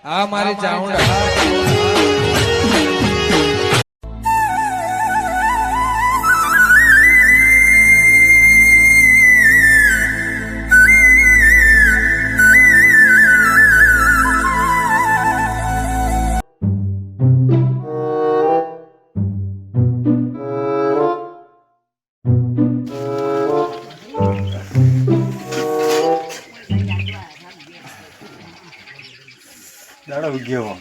આ મારી ચાઉંડા દાડો ઉગ્યો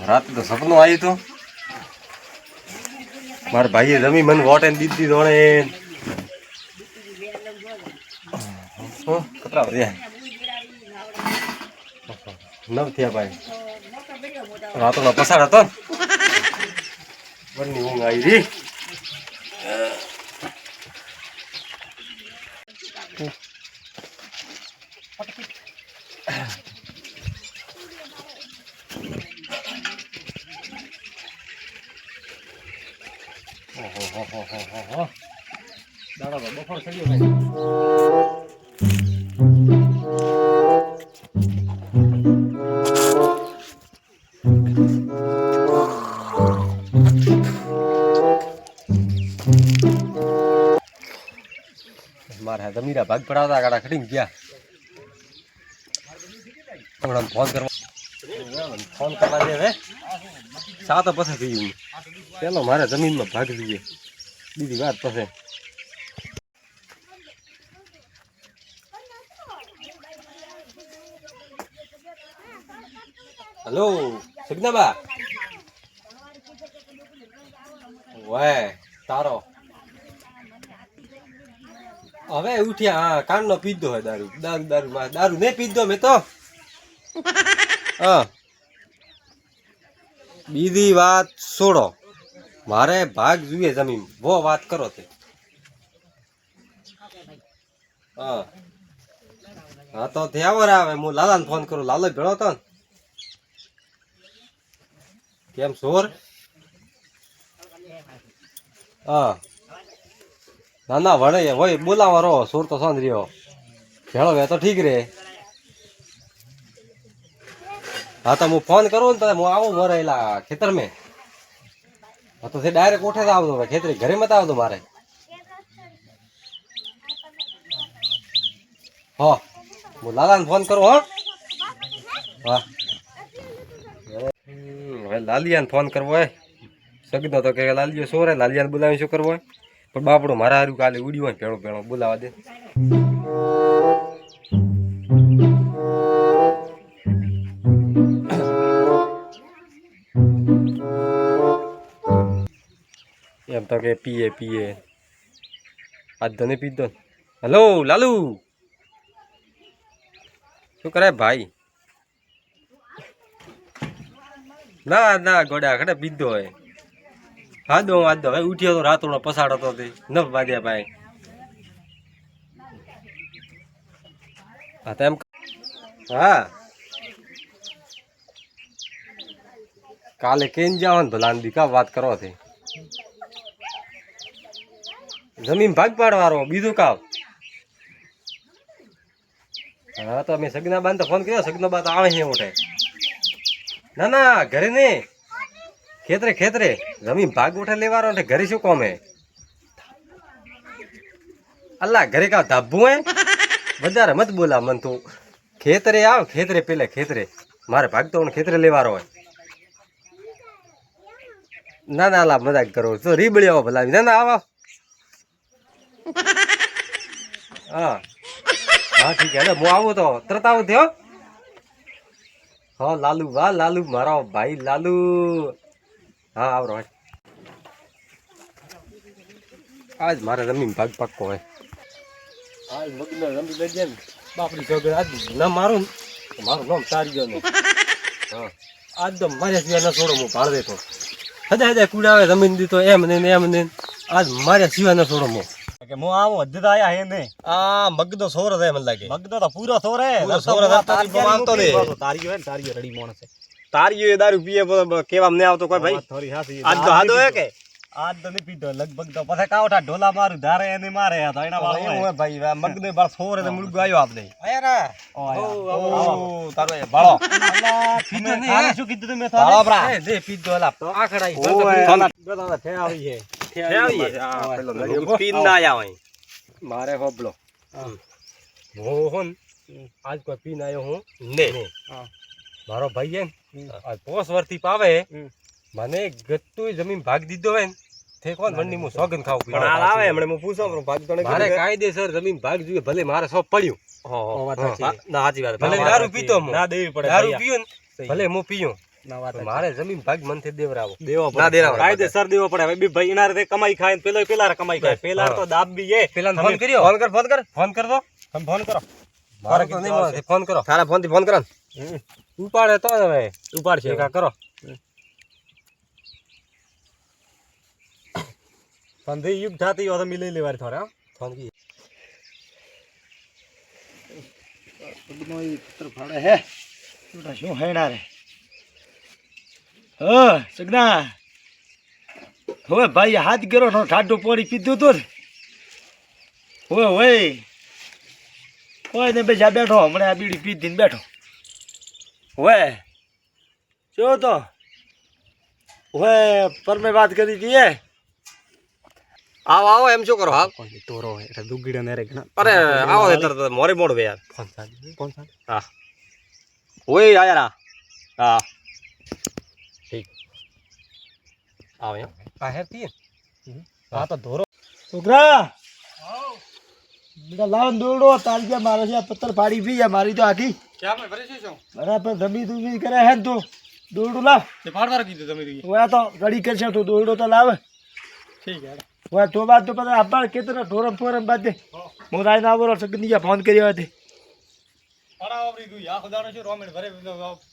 રાત તો સપનું આવ્યું હતું મારા ભાઈએ જમી મને વોટ દીધી દોણે કેટલા વધ્યા 9 થયા ભાઈ રાતોનો પસાર હતો બરની ઊંઘ આવી રહી દાડા તો બફોર થઈ ગયો મારા જમીરા ભાગ પડાવતા ગાડા ખડી ગયા હમણાં ફોન કરવા દે હવે સાતો પછી થઈ ગયું પેલો મારે જમીનમાં ભાગ જોઈએ બીજી વાત પછી હેલો સગનાબા વે તારો હવે ઉઠ્યા હા કાનનો પીધો હોય દારૂ નહીં પીધો મેં તો હા બીજી વાત છોડો મારે ભાગ જોઈએ જમીન વો વાત કરો તે હા હા તો થયા આવે હું લાલાને ફોન કરું લાલો ભેળો હતો ને કેમ સોર હા ના ના વડે હોય બોલાવા રહો સોર તો સાંજ રહ્યો ભેળો વે તો ઠીક રે હા તો હું ફોન કરું ને તો હું આવું મરેલા ખેતર મેં હા તો ડાયરેક્ટ ઉઠે તો આવતો ખેતરી ઘરે મત આવતો મારે હા હું લાલાને ફોન કરું હા હા હવે લાલિયાને ફોન કરવો હોય સગનો તો કે લાલિયો સોરે લાલિયાને બોલાવી શું કરવો હોય પણ બાપડો મારા હારું કાલે ઉડ્યું હોય ભેળો ભેળો બોલાવા દે એમ તો કે પીએ આજ તો નહીં પીધો હેલો લાલુ શું કરે ભાઈ ના ના ગોડા ખડે પીધો હોય હા દો આજ તો હવે ઉઠ્યો તો રાતોનો પસાડ હતો તે 9 વાગ્યા ભાઈ હા તેમ હા કાલે કેમ જાવ ને ભલા દીકા વાત કરો તે જમીન ભાગ પાડવાનો બીજું કામ હા તો મેં સગનાબાન તો ફોન કર્યો સગનાબા તો આવે છે ઉઠે ના ના ઘરે ને ખેતરે જમીન ભાગ ઉઠે લેવાનો એટલે ઘરે શું કોમે અલ્લા ઘરે કા ધાબુ હે વધારે મત બોલા મન તું ખેતરે આવ ખેતરે પેલે ખેતરે મારે ભાગ તો ખેતરે લેવાનો હોય ના ના લા મજાક કરો તો રીબળી આવો ભલા ના ના આવો હા હા ઠીક હે હું આવું તો તરત આવું થયો હા લાલુ વાહ લાલુ મારો ભાઈ લાલુ હા આવરો આજ મારે જમીન ભાગ પાક્કો હોય આજ મગનો રમી લેજે ને બાપડી છોકરી આજ ના મારું મારું નામ તારી ગયો ને હા આજ તો મારે સિવાય ના છોડો હું ભાળ દેતો હદે કુડાવે જમીન દીધો એમ ને આજ મારે સિવાય ના છોડો હું કે મો આવો અધ્ધત આયા હે ને આ મગદો સોર હે મને લાગે મગદો તો પૂરો સોર હે તારી માનતો ને તારીઓ હે તારીઓ રડી મોણ છે તારીઓ દારૂ પીએ કેવા મને આવતો કોઈ ભાઈ થોરી હાસી આજ તો હાદો હે કે આજ તો નહીં પીધો લગભગ તો પછી કાવઠા ઢોલા મારું ધારે એને મારે તો એના વાળો એવું હોય. હોય ભાઈ આ મગને બાર સોરે તો મુલગો આવ્યો આપણે આવો. તારો એ ભાળો તમે નહીં, તારે હે? શું કીધું તમે ભાળો થાળે? આપણા દે પીધો અલા આખડા ઓય, બધા ઠેવાવી છે. ઠેવાવી છે. હા, પેલો પેલો નળિયો નળિયો પીન પીન ના ના આયા હોય મારે હોબળો હું હોન આજ કોઈ પીન આવ્યો હું ને હા. મારો ભાઈ હે ને આ 5 વર્ષથી પાવે મને ગત્તુંય જમીન ભાગ દીધો હોય ને તે કોણ મંડી હું સોગન ખાવ પણ હાલ આવે હમણે હું પૂછો પણ ભાગ તો નહીં મારે કીધું. કાયદેસર જમીન ભાગ જોઈએ ભલે મારે સૌ પડ્યું ઓ, વાત હા, સાચી. ના સાચી વાત ભલે ના, વાત દારૂ સાચી. પીતો હું ના દેવી પડે દારૂ ભૈયા. પીયો ને સહી. ભલે હું પીયો ના, વાત તો સાચી. મારે જમીન ભાગ મનથી દેવરાવો દેવો ના પડે. દેરાવો. કાયદેસર દેવો પડે. હવે બી ભાઈ એના રીતે કમાઈ ખાય ને પેલો પેલા કમાઈ ખાય. પેલા તો દાબ બી એ. પેલાને ફોન કર્યો ફોન કર ફોન કર દો તમે ફોન કરો. મારે તો નહીં મળે ફોન કરો તારા ફોન થી ફોન કરો ઉપાડે તો હવે ઉપાડશે એકા કરો સંધિ યુગ થતી હોય તો મિલી લેવારી થોડે હા. ફોન કી શું હેણા રે હા સગના હવે ભાઈ હાથ ગેરો નો ઠાડો પોરી પીધું તું ને હોય હોય ને બેસા બેઠો હમણાં આ બીડી પીધી ને બેઠો હોય જો તો હોય પર મેં વાત કરી હતી એ આવો આવો એમ શું કરો હા તોરો એટલે દુગીડા ને રે ઘણા. અરે આવો તરત મોરે મોડ બે યાર ફોન સાહેબ. હા ઓય આયા ના હા ઠીક આવો એમ આ હે તી હા તો ધોરો છોકરા બેટા લાવ દોડો તારજા મારે છે આ પત્તર ફાડી પી જાય મારી તો આખી ક્યાં મેં ભરી છું બરાબર ધમી ધૂમી કરે હે ને તું દોરડું લાવ તે ફાડવાર કીધું તમે તો ઓયા તો ઘડી કરશે તું દોરડો તો લાવે ઠીક હે ઓયા તો બાદ તો પછી આભાર કેતરા ઢોરમ ફોરમ બાદ દે હું રાઈ ના બોલો સગનીયા ફોન કર્યો હતી ફાડા વાપરી ગયું આ ખુદાનો શું રોમેણ ભરે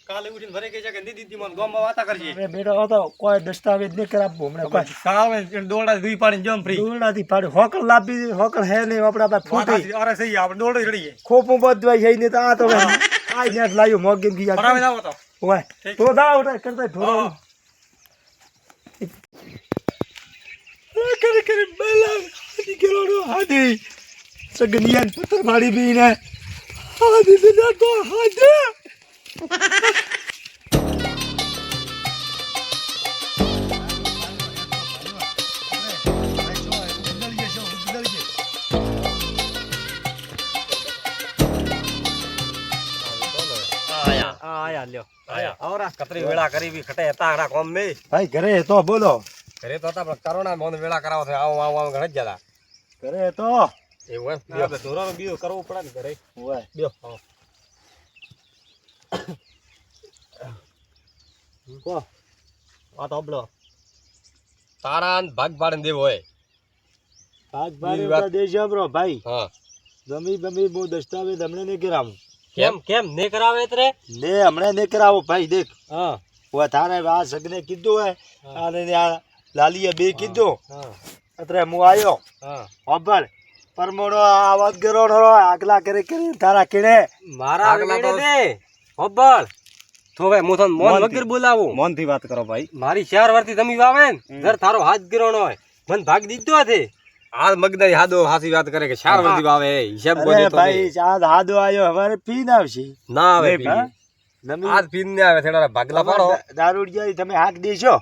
કાલે ઉઠીને ભરે કે છે કે દીદી મન ગામમાં વાતા કરશે અરે બેટા હતો કોઈ દસ્તાવેજ નહીં કરાવવો હમણાં કોઈ કાવે દોડા દુઈ પાડીને જમ ફ્રી દોરડાથી ફાડી હોકર લાપી હોકર હે નહીં આપણા પાસે ફૂટી અરે સહી આપણે દોડો ચડીએ ખોપું બધું છે નહીં તો આ તો આ નેટ લાવ્યું મોગીન કી ફરાવે જાવ તો ઓય તો દાવ કરતા ઢોરો કરે કરે બેલા હાથી કેળોનો હાથી સગનિયાન પથ્થર મારી બીને હાથી દીધા તો હાથી આયા લ્યો. આયા. આવરા. કતરી વેળા કરી બી ખટે હતા આના કોમ મે ભાઈ ઘરે તો બોલો ઘરે તો હતા પણ કરોના મોન વેળા કરાવો છે આવો આવો આવો ઘણે જ જતા ઘરે તો એવું એમ આપણે ધોરાનો બીજો કરવો પડે ને ઘરે. ઓય બ્યો કહો. આ તો અબળો. તારા ભાગ પાડીને દેવો હોય ભાગ બીજી ભારે વાત. દેશ બ્રો ભાઈ હા જમી બમી બહુ દસ્તાવેજ હમણાં નહીં કરાવું કેમ ને કરાવે રે ને હમણાં નહીં કરાવો ભાઈ દેખ હા ઓય તારે આ સગને કીધું હે અને આ લાલીએ બે કીધું હા અત્રે હું આવ્યો હા ખબર પરમોડો આવાજ ગરોડો આગલા કરી તારા કિણે મારા આગલા તો દે હોબળ તો હવે હું તને મોન મોનથી. વગર બોલાવું મોનથી વાત કરો ભાઈ. મારી 4 વર્ષથી તમે વાવે ને ઘર તારો હાથ ગિરોણો હોય મને ભાગ દીધો છે આ મગદાઈ હાદો હાસી વાત કરે કે 4 વર્ષથી વાવે હિસાબ અરે બોલી તો ભાઈ ચાંદ હાદો આવ્યો હવારે પીને આવશે ના આવે નહીં, પી. નમી આજ પીન ને આવે થોડા ભાગલા પાડો દારૂડિયા તમે હાક દેશો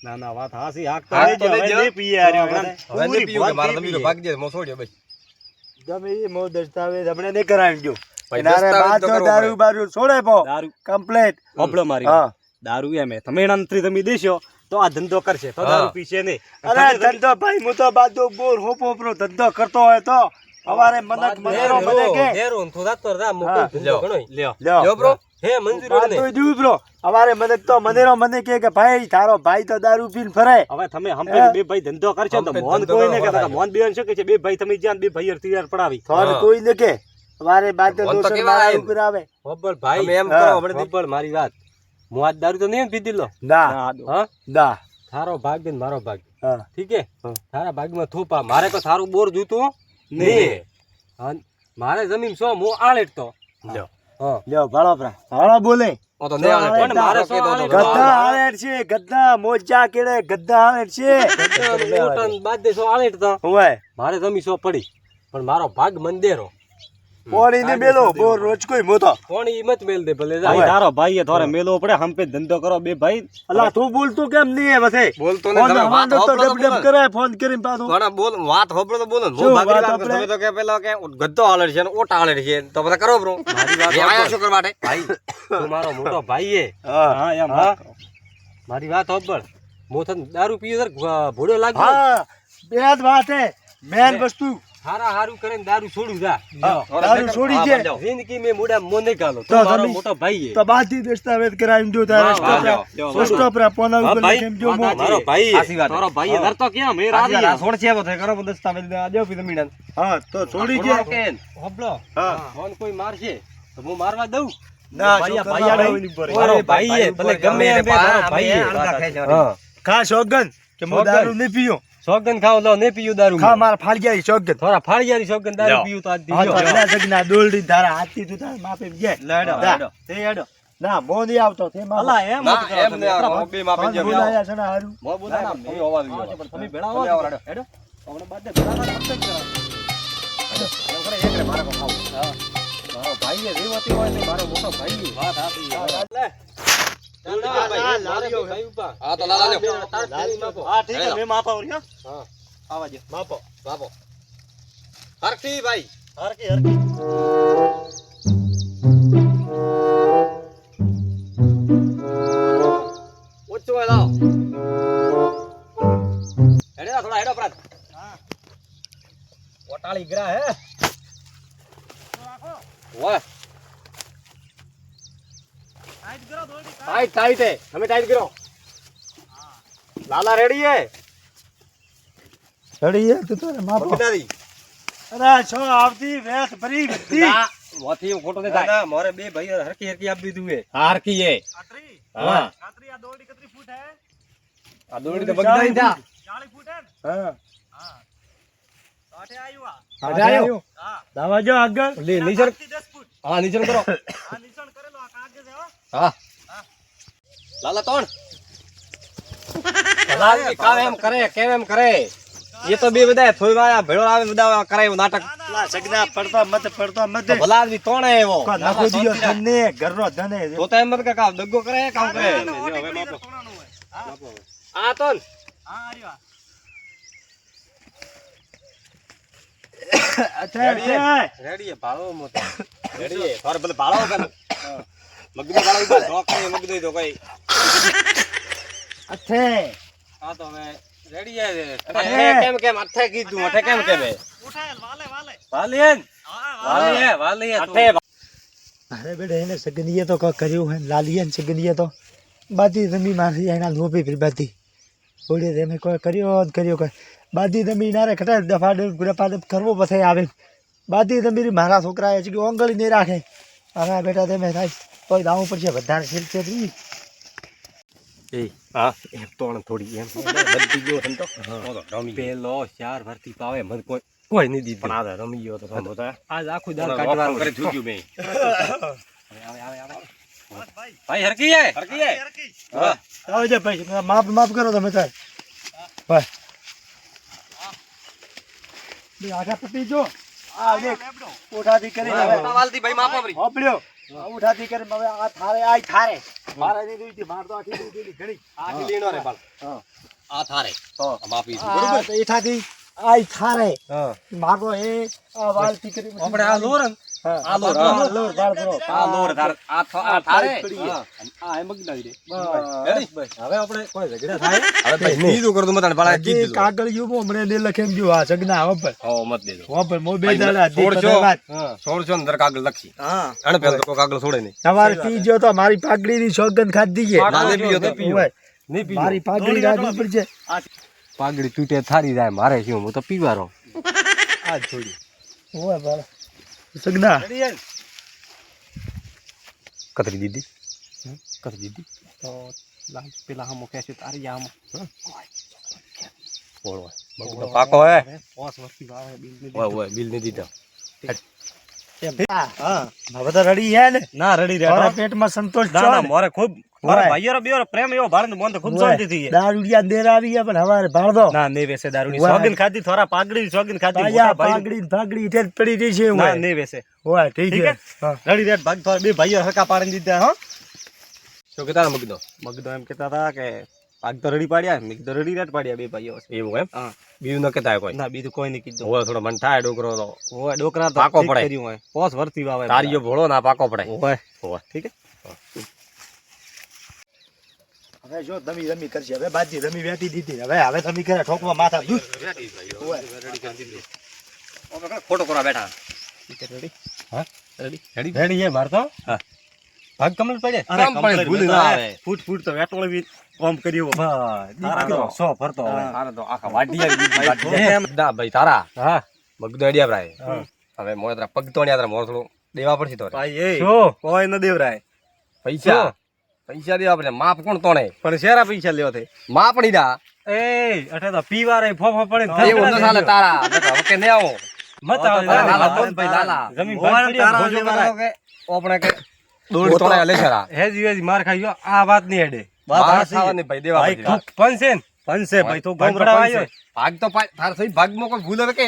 ના ના વાત હાસી હાક હાક તો તો હવે લેજો. નહીં પીએ હાર્યો હવે હમણાં. હવે પૂરી નહીં પીવું કે ભોંત મારા નહીં તમે તો પીએ. ભાગ દે મો છોડ્યો બસ તમે એ મો દસ્તાવેજ હમણાં નહીં કરાવી જો ભાઈ, એનારે દસ્તાવેજ બાદ તો તો કરવો દારૂ પડે. બારૂ છોડે પો દારૂ કમ્પ્લેટ અબળો મારી હા દારૂ એમ હે. તમે એના અંતરી તમે દેશો તો આ ધંધો કરશે તો હા. દારૂ પીશે નહીં. અરે ધંધો ભાઈ હું તો બાદો બોર હોપો ધંધો કરતો હોય તો અમારે મનક મનેરો મને કે દેરું તો દાતો રા મો હા. ધંધો ઘણો લ્યો. લ્યો લ્યો બ્રો હે મંજૂર વાત ને તો દઉં બ્રો અમારે મનક તો મનેરો મને કે ભાઈ તારો ભાઈ તો દારૂ પીને ફરે હવે તમે હંપે બે ભાઈ ધંધો કરશો તો હંપે મોન ધંધો કોઈ ને કરવા કહેતા થાય. મોન બેન શું કે છે બે ભાઈ તમે જ્યાં બે ભાઈ તૈયાર પડાવી થોડ હા. કોઈ ને કે અમારે બાદ તો મન તો દોસર કેવા મારા આવે. ઉપર આવે હોબળ ભાઈ તમે એમ હા. કરો હમણાં હોબળ મારી વાત હું આજ દારૂ તો નહીં પીધી લો ના હા ના તારો ભાગ ને મારો ભાગ હા ઠીક હે તારા ભાગમાં થોપા મારે તો તારું બોર જોતું નહીં હા, મારે જમીન સો હું આળેટ તો લ્યો. હા લ્યો ભાળો બોલે ઓ તો ને આલે પણ પણ મારે શું આલે ગદ્દા હાલેટ છે ગદ્દા મોજા કેડે ગદ્દા હાલેટ છે મોટન બાદ દે સો આલે તો ઓય મારે જમી સો પડી પણ મારો ભાગ મંદેરો પોણી ને મેલો બોર રોજ કોઈ મોતો કોણ ઈ મત મેલ દે ભલે ભાઈ જાય તારો ભાઈ થોરે મેલો પડે હંપે ધંધો કરો બે ભાઈ અલા તું બોલતું કેમ નહીં હે વસે બોલતો ફોન વાંધો તો ડબ ડબ કરે ફોન કરીને પાછું ઘણા બોલ વાત હોબળો તો બોલો શું હું ભાગી વાત વાત આપણે? તમે તો કે પેલા કે ગદ્દો હાલે છે ને ઓટા હાલે છે તો બધા કરો બ્રો મારી વાત આયા શું કરવા માટે ભાઈ તું મારો મોટો ભાઈ હે હા હા એમ હા. વાત કરો. મારી વાત હોબળ મોથન દારૂ પીયો ભોડો લાગ્યો હા બે જ વાત હે મેન વસ્તુ હારા હારું કરીને દારૂ છોડું જા દારૂ છોડી છે જિંદગી મે મુડા મોને ગાલો તો તો મારો તમે- મોટો ભાઈ હે તો બાથી દસ્તાવેજ કરાવીને જો તારે વાહ, વાહ, સ્ટોપ રા પોના હા, ઉપર ભાઈ. કેમ જો મો મારો ભાઈ સાચી વાત. તારો ભાઈ હા. ધરતો કેમ એ સાચી વાત. રાજી છોડ છે બધે કરો દસ્તાવેજ દેજો પી તમીડન હા તો છોડી છે હોબળો હા ફોન કોઈ મારશે તો હું મારવા દઉં ના ભાઈ, છોકરા ભાઈ, આડવની પર. મારો ભાઈ હે ભલે ગમે એમ બે મારો ભાઈ હે હા ખાસ સોગન કે મો સોગંદ. દારૂ નહીં પીયો સોગન ખાવ લો ને પીયું દારૂ ખા મારા ફાળિયારી સોગન થોડા ફાળિયારી સોગન દારૂ લ્યો. પીયું તો આજ હા તો દીજો ના સગના દોલડી તારા હાથથી તું તારા માપે જે લેડો, જા. લેડો. તે હેડો ના મો નહીં આવતો તે માપે. અલા એમ ના, મત કરો એમ તમે. નહીં આવે. એટલા હું બે માપે ફોન જેમ બોલાયા છે ને હારું મો બોલા ના, તમે ના, અવાજ આવજો, આવ્યો. પણ તમે ભેળા તમે આવો આવો, ને. હેડો. હમણાં બાદ દે, ભેળા થાય, મત જ કરો. હેડો. એમ કરે, એક રે મારે કોઈ ખાવું. હા. મારો ભાઈ હે, રેવતી હોય તો મારો મોટો ભાઈ હે. વાત સાચી. લે. લા, લા, લાવ્યો. ભાઈ ઉભા. હા, તો લાલા લ્યો. તાર લાલી માપો. હા ઠીક છે હેડો. મેં માપા વળી, હો. હા. આવા દે. માપો બાપો. હરખી ભાઈ. હરકી હરકી. ઓછો હોય લાવો. હેડે ના, થોડા હેડો પ્રાત. ઓટાળી ગરા હે. ઓય. ટાઈટ ટાઈટ હે. તમે ટાઈટ કરો. લાલા રેડી હે. ચડી હે તું તારે માપો મગનારી. અરે છો આવતી વેત ભરી બધી ના, મોથી એવું ખોટું નહીં થાય. ના, મારે બે ભાઈઓ હરખી હરખી આપી દીધું હે. હરખી હે. હા. આ દોરડી કેટલી ફૂટ હે? આ દોરડી તો બગડાઈ જા. 40 ફૂટ હે ને? હા કાંઠે આવ્યું આ. આજે આવ્યો. હા. દાવા જો આગળ લે નીચર. 10 ફૂટ. હા, નીચર કરો. આ નિશાન કરેલો આ કાગળ હે, હો. હા. લાલા તોણ. લાલા કામ એમ કરે, કેમ એમ કરે. એ તો બે બધા થોઈ વાયા ભેળો આવે બધા કરે એવું નાટક. લા સગના પડતા મત ભલા આદમી તોણ હે એવો. કો નાખો દિયો ધને ઘરનો ધને તો તો એમ મત કે કામ દગ્ગો કરે કામ કરે. ઓટી પડી તો સોનાનું હોય. હા. આ તોન. હા, આર્યો આ. રેડી હે ભાળો મોતો. રેડી હે. તારે ભલે ભાળો કર. મગનો ભાળો ઉભા ધોક કરે મગ દઈ દો કઈ. અઠે આ તો હવે રેડી હે. કેમ કેમ અઠે કીધું અઠે કેમ કેમ હે. ઉઠાયેલ, વાલે, વાલે. વાલીન. હા, વાલી હે વાલી હે. અઠે અરે બેટા એને સગનીએ તો ક કર્યું હે લાલીએ ને સગનીએ તો બાદી જમી મારી એના લોભી ફરી બાદી ઓડે તમે કોઈ કર્યો કોઈ બાદી જમી નારે ખટા દફા કરવો પછી આવે બાદી જમી મારા છોકરાએ છે કે ઓંગળી નહીં રાખે અરે બેટા તમે થાય કોઈ દાવું પડશે વધારે શીલ છે ઈ એ હા એમ તોણ થોડી એમ બધી ગયો હન તો પેલો ચાર ભરતી પાવે મન કોઈ નહીં દીધું પણ આ રમી ગયો તો સમજો તો આજ આખું દાળ કાઢવાનું કરી થૂક્યું મે ભાઈ હરકી હે હરકી. હા આવે છે ભાઈ માફ કરો તમે તાર ભાઈ બે આખા પતી જો આ દેખ લેબડો. ઉઠાથી કરી હવે વાલતી ભાઈ માપો ભરી હોપડ્યો ઉઠાથી કરી હવે આ થારે મારા ની દીધી માર તો આખી દીધી ઘણી આ લીણો રે બાલ હા આ થારે માપી બરોબર તો એઠાથી આઈ થારે હા મારો એ આ વાલથી કરી આપણે આ લોરન હા આ લોર આ લોર બાર બરો આ લોર થાર આ થારે પડી હા આ એમ મગનાવી દે બસ બસ હવે આપણે કોઈ ઝઘડા થાય હવે ભાઈ નીધું કરતું મતાને ભલા જે કાગળ યુ મને ને લખેમ જો આ સગના હોપર હો મત દેજો હોપર મો બે દાડા છોડશો વાત છોડશો ને દર કાગળ લખી હા અને પેલો કોઈ કાગળ છોડે નહીં તમારે પી જો તો મારી પાઘડી ની સોગંદ ખાધી છે ના, નહીં પીયો તો. ઓય, નહીં પીવો. મારી પાઘડી રાખવી પડશે પાઘડી તૂટે થારી જાય મારે શું હું તો પીવારો આ છોડી ઓય બાર સગના કતરી દીધી કતરી દીધી તો લાલ પેલા હમો કે છે તારી આમ ઓળો પાકો હે 5 વર્ષથી વાવે બિલ ની ઓય ઓય બિલ નહીં દીધા હા હવે તો રડી હે ને ના રડી રે મારા પેટમાં સંતોષ ના છો ના ને? મોરે ખૂબ મારા હોય. ભાઈઓરો બેરો પ્રેમ એવો ભાળે ને મને તો ખૂબ હોય. શાંતિ થઈ જાય દારૂડિયા દેર આવી ગયા પણ હવારે ભાળ દો ના નહીં વેસે દારૂની હોય. સોગન ખાધી થોડા પાઘડી સોગન ખાધી તાજા મોટા ભાઈ પાઘડી ને ફાગડી ઈટે જ પડી રહી છે ના હોય. નહીં વેસે હોય ઠીક ઠીક છે હે? હા. રડી રેટ ભાગ થોડા બે ભાઈઓ હકા પાડીને દીધા હો શું કહેતા મગનો મગદો એમ કહેતા હતા કે ભાગ તો રડી પાડ્યા મેં કીધું રડી રેટ પાડ્યા બે ભાઈઓ એવું એમ હા બીજું ન કહેતા કોઈ ના બીજું કોઈ નહીં કીધું હોય થોડો મન થાય ડોકરો તો હોય ડોકરા તો પાકો ઠીક પડે. કર્યું હોય પોસ વર્તી વાવે તારીઓ ભોળો ના પાકો પડે હોય હોય ઠીક હે હવે જો ધમી ધમી કરશે હવે બાજી ધમી વેતી દીધી હવે ધમી કરે ઠોકવા માથા દૂર ખોટો કરવા બેઠા રેડી હા રેડી રેડી રેડી છે માર તો હા. ભાગ કમલ પડે અરે કમ્પ્લીટ ભૂલી ના આવે. ફૂટ ફૂટ તો વેટોળ બી કોમ કર્યું તારા તો સો ફરતો હવે તારે તો આખા વાડિયા ના ભાઈ તારા હા મગનો અડિયા ભરાય હવે મોય તારા પગ તો યાત્રા મોર થોડું દેવા પડશે તો ભાઈ એ શું કોઈ ન દેવરાય પૈસા પૈસા દેવા પડે માપ કોણ તોણે પણ શેરા પૈસા લેવા તે માપ નહીં દા એ અઠે તો પીવા રે ફોફો પડે એવું ન ચાલે તારા હવે કે ને આવો મત આવે લાલા બોલ ભાઈ લાલા જમીન ભાગ પડી ભોજો કરાવો કે આપણે કે દોડ તોણે લે છરા હેજી હેજી માર ખાઈ ગયો આ વાત નહીં હેડે માર ખાવાની ભાઈ દેવા ભાઈ પડશે. તું પંસે પંસે ભાઈ તું ભાગ ગોમડા આવ્યો ભાગ તો તાર સહી ભાગમાં કોઈ ભૂલ હવે કે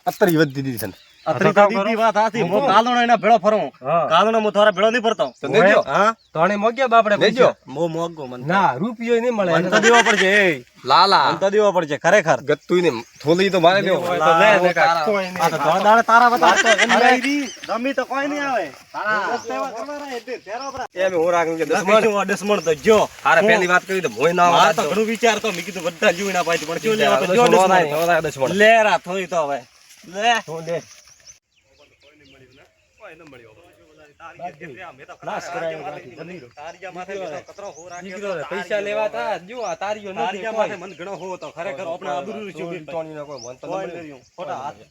અત્તરી વધી દીધી છે ને. અત્રી તો દીદી વાત હાથી હું કાલણો એના ભેળો ફરું કાલણો હું થોડા ભેળો નહીં ફરતો તો લેજો. હા તોણે મોગ્યા બાપડે લેજો. મો મોગો મને ના રૂપિયો નહીં મળે મને તો દેવો પડશે એ લાલા મને તો દેવો પડશે ખરેખર ગત્તુય ને થોલી તો મારે લેવો તો લે લે કાંઈ. આ તો ધોળા દાડે તારા બતા રમી તો કોઈ નહીં આવે એમ હું રાખું કે દસમણ દસમણ તો જો હારે પહેલી વાત કરી તો ભોય ના માર આવતા તો ઘણું વિચાર તો મેં કીધું બધા જીવ ના પાય પણ શું લેવા લેવા તો તો જો દસમણ દસમણ નો થાય, દસમણ. લે રા થોડી તો હવે લે પૈસા લેવા તા જો આ તારીઓ નથી મને ઘણો હો તો ખરેખર આપણે આબરૂ ચોરી ના કોઈ મન તો ન મળ્યું. ખોટા હાથ